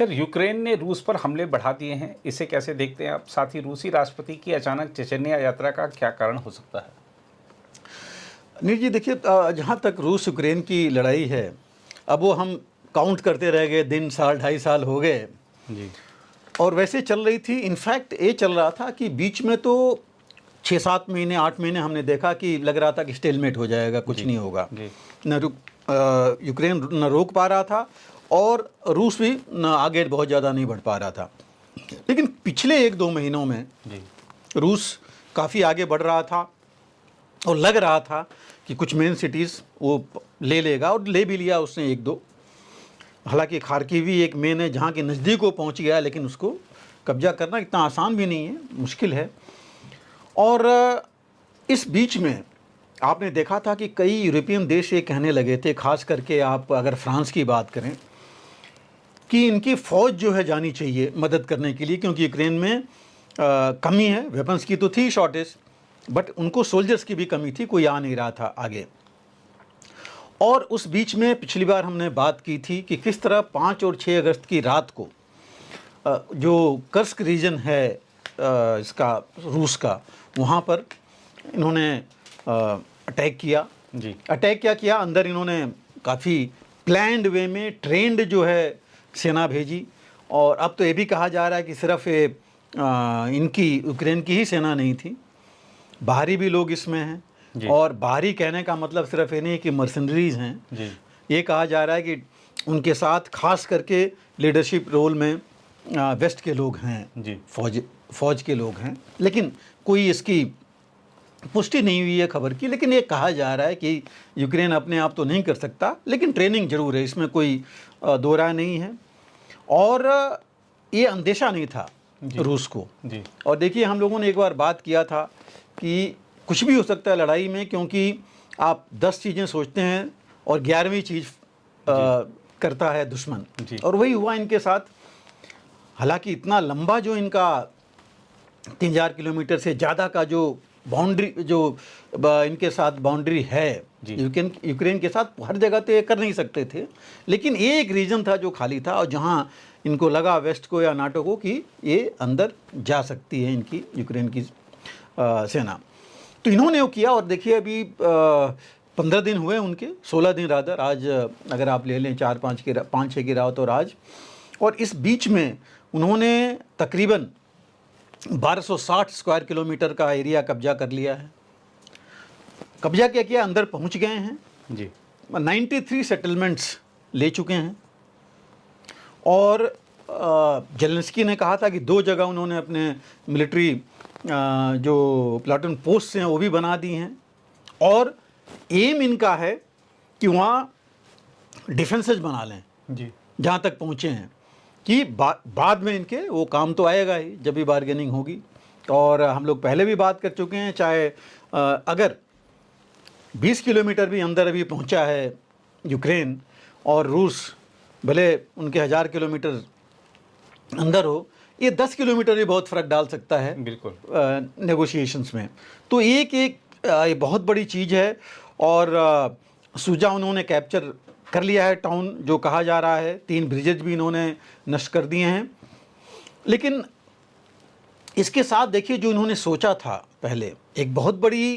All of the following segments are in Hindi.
सर, यूक्रेन ने रूस पर हमले बढ़ा दिए हैं, इसे कैसे देखते हैं आप? साथ ही रूसी राष्ट्रपति की अचानक चेचन्या यात्रा का क्या कारण हो सकता है? नीर जी देखिए, जहाँ तक रूस यूक्रेन की लड़ाई है, अब वो हम काउंट करते रह गए, दिन साल 2.5 साल हो गए जी। और वैसे चल रही थी। इनफैक्ट ये चल रहा था कि बीच में तो 6-7 महीने 8 महीने हमने देखा कि लग रहा था कि स्टेलमेट हो जाएगा, कुछ जी। नहीं होगा। जी। यूक्रेन न रोक पा रहा था और रूस भी न आगे बहुत ज़्यादा नहीं बढ़ पा रहा था। लेकिन पिछले 1-2 महीनों में जी। रूस काफ़ी आगे बढ़ रहा था और लग रहा था कि कुछ मेन सिटीज़ वो ले लेगा और ले भी लिया उसने 1-2। हालांकि खार्किव भी एक मेन है जहाँ के नज़दीक वो पहुँच गया, लेकिन उसको कब्जा करना इतना आसान भी नहीं है, मुश्किल है। और इस बीच में आपने देखा था कि कई यूरोपियन देश ये कहने लगे थे, खास करके आप अगर फ्रांस की बात करें, कि इनकी फ़ौज जो है जानी चाहिए मदद करने के लिए, क्योंकि यूक्रेन में कमी है। वेपन्स की तो थी शॉर्टेज, बट उनको सोल्जर्स की भी कमी थी, कोई आ नहीं रहा था आगे। और उस बीच में पिछली बार हमने बात की थी कि किस तरह 5 और 6 अगस्त की रात को जो कर्स्क रीजन है इसका रूस का, वहाँ पर इन्होंने अटैक किया। जी। अटैक क्या किया, अंदर इन्होंने काफ़ी प्लान्ड वे में ट्रेंड जो है सेना भेजी। और अब तो ये भी कहा जा रहा है कि सिर्फ ये इनकी यूक्रेन की ही सेना नहीं थी, बाहरी भी लोग इसमें हैं। और बाहरी कहने का मतलब सिर्फ ये नहीं कि मर्सनरीज हैं जी। ये कहा जा रहा है कि उनके साथ खास करके लीडरशिप रोल में वेस्ट के लोग हैं जी। फौज के लोग हैं। लेकिन कोई इसकी पुष्टि नहीं हुई है खबर की, लेकिन ये कहा जा रहा है कि यूक्रेन अपने आप तो नहीं कर सकता, लेकिन ट्रेनिंग जरूर है, इसमें कोई दो राय नहीं है। और ये अंदेशा नहीं था रूस को। जी। और देखिए, हम लोगों ने एक बार बात किया था कि कुछ भी हो सकता है लड़ाई में, क्योंकि आप 10 चीज़ें सोचते हैं और 11वीं चीज़ करता है दुश्मन। और वही हुआ इनके साथ। हालांकि इतना लंबा जो इनका 3000 किलोमीटर से ज़्यादा का जो बाउंड्री, जो इनके साथ बाउंड्री है यूक्रेन के साथ, हर जगह तो ये कर नहीं सकते थे, लेकिन ये एक रीजन था जो खाली था और जहाँ इनको लगा वेस्ट को या नाटो को कि ये अंदर जा सकती है इनकी यूक्रेन की सेना, तो इन्होंने वो किया। और देखिए, अभी 15 दिन हुए उनके, 16 दिन रादर, आज अगर आप ले लें 5-6 की रात और आज। और इस बीच में उन्होंने तकरीबन 1260 स्क्वायर किलोमीटर का एरिया कब्जा कर लिया है। कब्जा क्या किया, अंदर पहुंच गए हैं जी। 93 सेटलमेंट्स ले चुके हैं। और जेलेंस्की ने कहा था कि 2 जगह उन्होंने अपने मिलिट्री जो प्लाटून पोस्ट हैं वो भी बना दी हैं। और एम इनका है कि वहाँ डिफेंसेस बना लें जी। जहाँ तक पहुँचे हैं, कि बाद में इनके वो काम तो आएगा ही जब भी बार्गेनिंग होगी। और हम लोग पहले भी बात कर चुके हैं, चाहे अगर 20 किलोमीटर भी अंदर अभी पहुंचा है यूक्रेन और रूस भले उनके 1000 किलोमीटर अंदर हो, ये 10 किलोमीटर भी बहुत फ़र्क डाल सकता है बिल्कुल नेगोशिएशंस में। तो ये बहुत बड़ी चीज़ है। और सूजा उन्होंने कैप्चर कर लिया है टाउन, जो कहा जा रहा है। 3 ब्रिजेज भी इन्होंने नष्ट कर दिए हैं। लेकिन इसके साथ देखिए, जो इन्होंने सोचा था पहले, एक बहुत बड़ी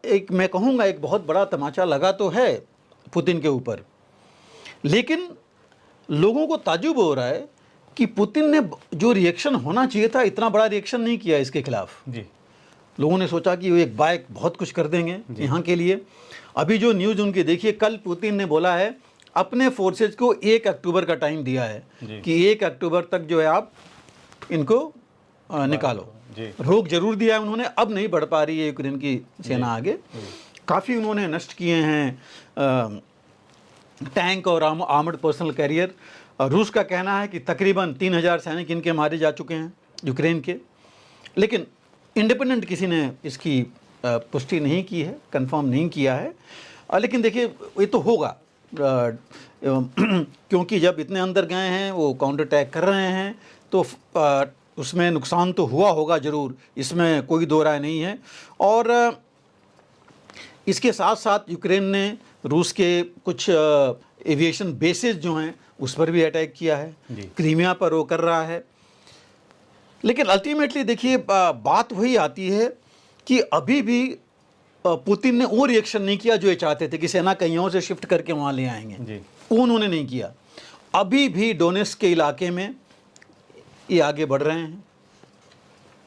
एक मैं कहूँगा एक बहुत बड़ा तमाचा लगा तो है पुतिन के ऊपर। लेकिन लोगों को ताज्जुब हो रहा है कि पुतिन ने जो रिएक्शन होना चाहिए था, इतना बड़ा रिएक्शन नहीं किया इसके खिलाफ। जी। लोगों ने सोचा कि वो एक बाइक बहुत कुछ कर देंगे यहाँ के लिए। अभी जो न्यूज़ उनकी देखिए, कल पुतिन ने बोला है अपने फोर्सेज को 1 अक्टूबर का टाइम दिया है कि 1 अक्टूबर तक जो है आप इनको निकालो। रोक जरूर दिया है उन्होंने, अब नहीं बढ़ पा रही है यूक्रेन की सेना आगे। काफ़ी उन्होंने नष्ट किए हैं टैंक और आर्मर्ड पर्सनल कैरियर। रूस का कहना है कि तकरीबन 3000 सैनिक इनके मारे जा चुके हैं यूक्रेन के। लेकिन इंडिपेंडेंट किसी ने इसकी पुष्टि नहीं की है, कंफर्म नहीं किया है। लेकिन देखिए, ये तो होगा क्योंकि जब इतने अंदर गए हैं, वो काउंटर अटैक कर रहे हैं, तो उसमें नुकसान तो हुआ होगा ज़रूर, इसमें कोई दो राय नहीं है। और इसके साथ साथ यूक्रेन ने रूस के कुछ एविएशन बेसेस जो हैं उस पर भी अटैक किया है, जी। क्रीमिया पर वो कर रहा है। लेकिन अल्टीमेटली देखिए बात वही आती है कि अभी भी पुतिन ने वो रिएक्शन नहीं किया जो ये चाहते थे कि सेना कहीं और से शिफ्ट करके वहाँ ले आएंगे, जी। वो उन्होंने नहीं किया। अभी भी डोनेट्स्क के इलाके में ये आगे बढ़ रहे हैं।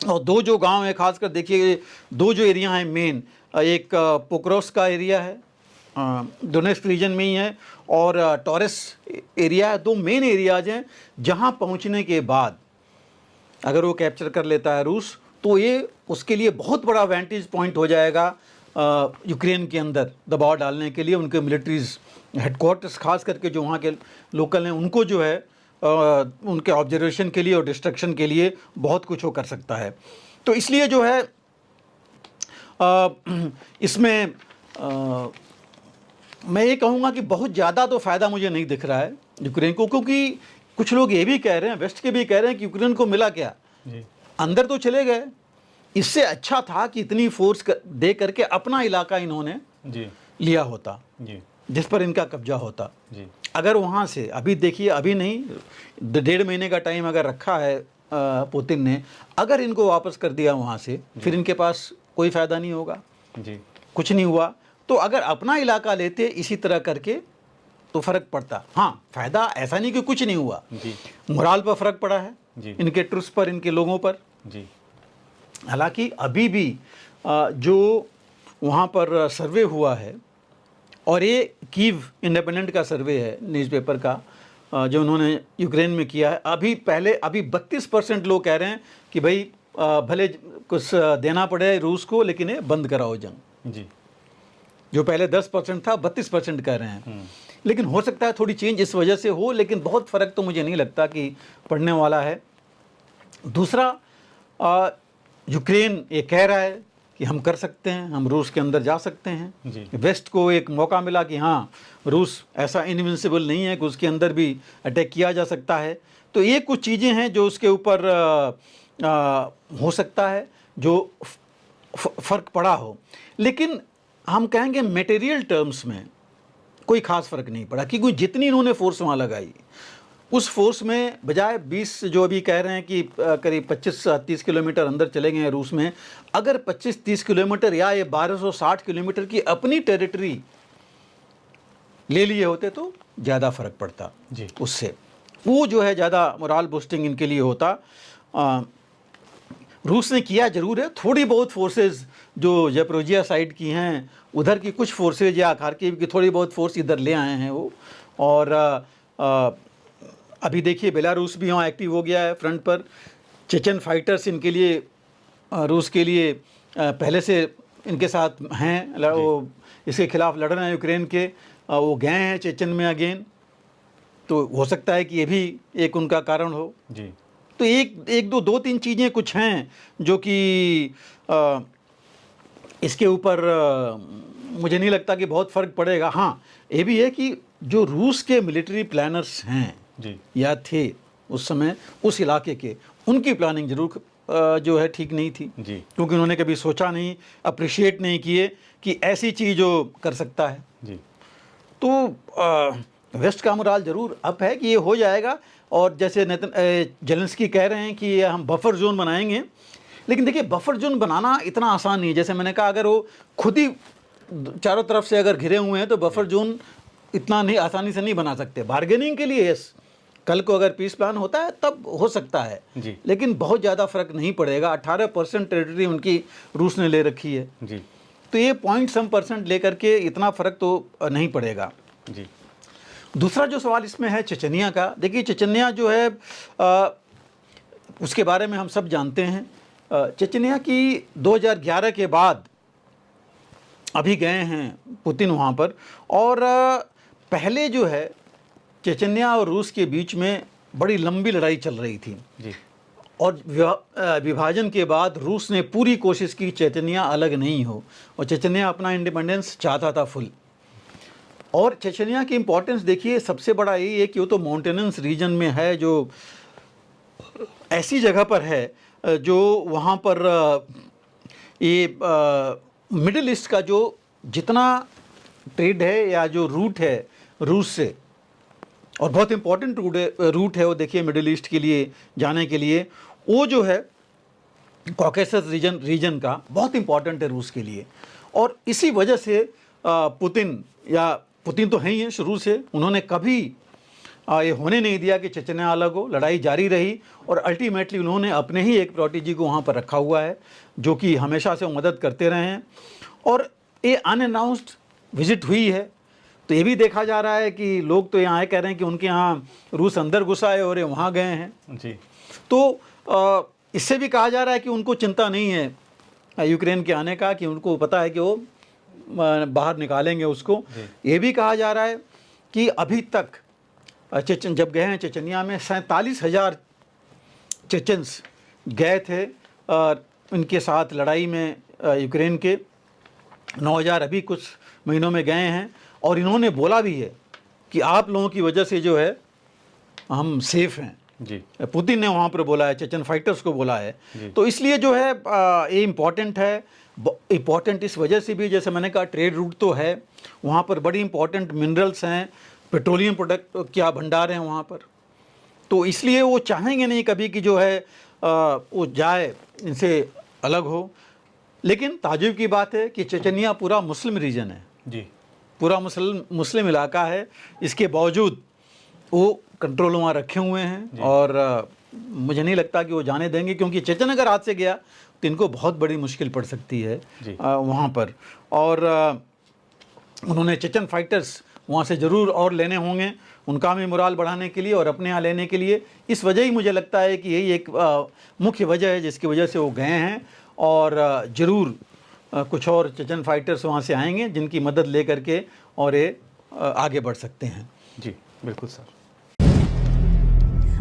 और दो जो गांव है, खासकर देखिए दो जो एरिया हैं मेन, एक पोक्रोव्स्क का एरिया है, डोनेट्स्क रीजन में ही है, और टॉरस एरिया है। दो मेन एरियाज हैं जहां पहुंचने के बाद अगर वो कैप्चर कर लेता है रूस, तो ये उसके लिए बहुत बड़ा वेंटेज पॉइंट हो जाएगा यूक्रेन के अंदर दबाव डालने के लिए। उनके मिलिट्रीज हेडक्वार्टर्स खास करके जो वहाँ के लोकल हैं उनको जो है उनके ऑब्जर्वेशन के लिए और डिस्ट्रक्शन के लिए बहुत कुछ वो कर सकता है। तो इसलिए जो है इसमें मैं ये कहूँगा कि बहुत ज़्यादा तो फ़ायदा मुझे नहीं दिख रहा है यूक्रेन को, क्योंकि कुछ लोग ये भी कह रहे हैं, वेस्ट के भी कह रहे हैं कि यूक्रेन को मिला क्या, अंदर तो चले गए। इससे अच्छा था कि इतनी फोर्स दे करके अपना इलाका इन्होंने लिया होता, जिस पर इनका कब्जा होता। अगर वहाँ से अभी देखिए, अभी नहीं 1.5 महीने का टाइम अगर रखा है पुतिन ने, अगर इनको वापस कर दिया वहाँ से, फिर इनके पास कोई फ़ायदा नहीं होगा। कुछ नहीं हुआ तो अगर अपना इलाका लेते इसी तरह करके तो फ़र्क पड़ता। हाँ, फ़ायदा ऐसा नहीं कि कुछ नहीं हुआ, मोराल पर फ़र्क पड़ा है, इनके ट्रूप्स पर, इनके लोगों पर। हालांकि अभी भी जो वहाँ पर सर्वे हुआ है, और ये कीव इंडिपेंडेंट का सर्वे है न्यूज़पेपर का जो उन्होंने यूक्रेन में किया है, अभी 32% लोग कह रहे हैं कि भाई भले कुछ देना पड़े रूस को, लेकिन ये बंद कराओ जंग। जो पहले 10% था, 32% कह रहे हैं। लेकिन हो सकता है थोड़ी चेंज इस वजह से हो, लेकिन बहुत फ़र्क तो मुझे नहीं लगता कि पड़ने वाला है। दूसरा, यूक्रेन ये कह रहा है कि हम कर सकते हैं, हम रूस के अंदर जा सकते हैं। वेस्ट को एक मौका मिला कि हाँ, रूस ऐसा इनविंसिबल नहीं है कि उसके अंदर भी अटैक किया जा सकता है। तो ये कुछ चीज़ें हैं जो उसके ऊपर हो सकता है जो फ़र्क पड़ा हो। लेकिन हम कहेंगे मटेरियल टर्म्स में कोई ख़ास फ़र्क नहीं पड़ा, क्योंकि जितनी इन्होंने फोर्स वहाँ लगाई, उस फोर्स में बजाय 20 जो अभी कह रहे हैं कि करीब 25-30 किलोमीटर अंदर चले गए हैं रूस में, अगर 25-30 किलोमीटर या ये 1260 किलोमीटर की अपनी टेरिटरी ले लिए होते तो ज़्यादा फ़र्क पड़ता उससे। वो जो है ज़्यादा मोराल बूस्टिंग इनके लिए होता। रूस ने किया ज़रूर है, थोड़ी बहुत फोर्सेस जो ज़ैपोरिज़िया साइड की हैं, उधर की कुछ फोर्सेज या खार्किव की थोड़ी बहुत फोर्स इधर ले आए हैं वो। और अभी देखिए बेलारूस भी वहाँ एक्टिव हो गया है फ्रंट पर। चेचन फाइटर्स इनके लिए, रूस के लिए पहले से इनके साथ हैं, वो इसके खिलाफ लड़ रहे हैं यूक्रेन के, वो गए हैं चेचन में अगेन। तो हो सकता है कि ये भी एक उनका कारण हो। तो एक दो तीन चीज़ें कुछ हैं जो कि इसके ऊपर मुझे नहीं लगता कि बहुत फ़र्क पड़ेगा। हाँ, ये भी है कि जो रूस के मिलिट्री प्लानर्स हैं या थे उस समय उस इलाके के, उनकी प्लानिंग ज़रूर जो है ठीक नहीं थी, क्योंकि उन्होंने कभी सोचा नहीं, अप्रिशिएट नहीं किए कि ऐसी चीज़ जो कर सकता है। तो वेस्ट का मोराल ज़रूर अप है कि ये हो जाएगा। और जैसे जेलेंस्की कह रहे हैं कि हम बफर जोन बनाएंगे, लेकिन देखिए बफर जोन बनाना इतना आसान नहीं है। जैसे मैंने कहा, अगर वो खुद ही चारों तरफ से अगर घिरे हुए हैं तो बफर जोन इतना नहीं आसानी से नहीं बना सकते। बार्गेनिंग के लिए यस, कल को अगर पीस प्लान होता है तब हो सकता है, लेकिन बहुत ज़्यादा फ़र्क नहीं पड़ेगा। 18% टेरिटरी उनकी रूस ने ले रखी है, तो ये 0.some% लेकर के इतना फ़र्क तो नहीं पड़ेगा। दूसरा जो सवाल इसमें है चेचनिया का, देखिए चेचनिया जो है उसके बारे में हम सब जानते हैं। चेचनिया की 2011 के बाद अभी गए हैं पुतिन वहाँ पर, और पहले जो है चेचनिया और रूस के बीच में बड़ी लंबी लड़ाई चल रही थी। और विभाजन के बाद रूस ने पूरी कोशिश की चेचनिया अलग नहीं हो, और चेचनिया अपना इंडिपेंडेंस चाहता था फुल। और चेचनिया की इम्पोर्टेंस देखिए, सबसे बड़ा यही है कि वो तो माउंटेनेंस रीजन में है, जो ऐसी जगह पर है जो वहाँ पर ये मिडिल ईस्ट का जो जितना ट्रेड है या जो रूट है रूस से, और बहुत इंपॉर्टेंट रूट है वो, देखिए मिडिल ईस्ट के लिए जाने के लिए वो जो है कॉकेसस रीजन का बहुत इंपॉर्टेंट है रूस के लिए। और इसी वजह से पुतिन तो हैं ही हैं शुरू से, उन्होंने कभी ये होने नहीं दिया कि चेचन्या अलग हो, लड़ाई जारी रही और अल्टीमेटली उन्होंने अपने ही एक प्रोटेजी को वहाँ पर रखा हुआ है जो कि हमेशा से वो मदद करते रहे हैं। और ये अनअनाउंस्ड विजिट हुई है, तो ये भी देखा जा रहा है कि लोग तो यहाँ आए कह रहे हैं कि उनके यहाँ रूस अंदर घुसा है और ये वहाँ गए हैं जी। तो इससे भी कहा जा रहा है कि उनको चिंता नहीं है यूक्रेन के आने का, कि उनको पता है कि वो बाहर निकालेंगे उसको। ये भी कहा जा रहा है कि अभी तक चेचन जब गए हैं चेचनिया में 47,000 चेचन्स गए थे इनके साथ लड़ाई में यूक्रेन के, 9,000 अभी कुछ महीनों में गए हैं। और इन्होंने बोला भी है कि आप लोगों की वजह से जो है हम सेफ हैं जी। पुतिन ने वहाँ पर बोला है, चेचन फाइटर्स को बोला है। तो इसलिए जो है ये इम्पॉर्टेंट है। इम्पॉर्टेंट इस वजह से भी, जैसे मैंने कहा ट्रेड रूट तो है, वहाँ पर बड़ी इंपॉर्टेंट मिनरल्स हैं, पेट्रोलियम प्रोडक्ट क्या भंडार हैं वहाँ पर, तो इसलिए वो चाहेंगे नहीं कभी कि जो है वो जाए इनसे अलग हो। लेकिन ताज्जुब की बात है कि चेचनिया पूरा मुस्लिम रीजन है जी, पूरा मुस्लिम इलाका है, इसके बावजूद वो कंट्रोल वहाँ रखे हुए हैं और मुझे नहीं लगता कि वो जाने देंगे, क्योंकि चेचन अगर हाथ से गया तो इनको बहुत बड़ी मुश्किल पड़ सकती है वहाँ पर। और उन्होंने चेचन फाइटर्स वहाँ से ज़रूर और लेने होंगे उनका भी मोराल बढ़ाने के लिए और अपने यहाँ लेने के लिए। इस वजह ही मुझे लगता है कि यही एक मुख्य वजह है जिसकी वजह से वो गए हैं। और ज़रूर कुछ और चेचन फाइटर्स वहाँ से आएंगे जिनकी मदद ले करके और ये आगे बढ़ सकते हैं। जी बिल्कुल सर।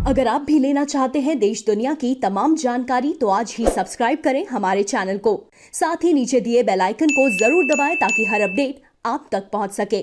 अगर आप भी लेना चाहते हैं देश दुनिया की तमाम जानकारी तो आज ही सब्सक्राइब करें हमारे चैनल को। साथ ही नीचे दिए बेल आइकन को जरूर दबाएं ताकि हर अपडेट आप तक पहुंच सके।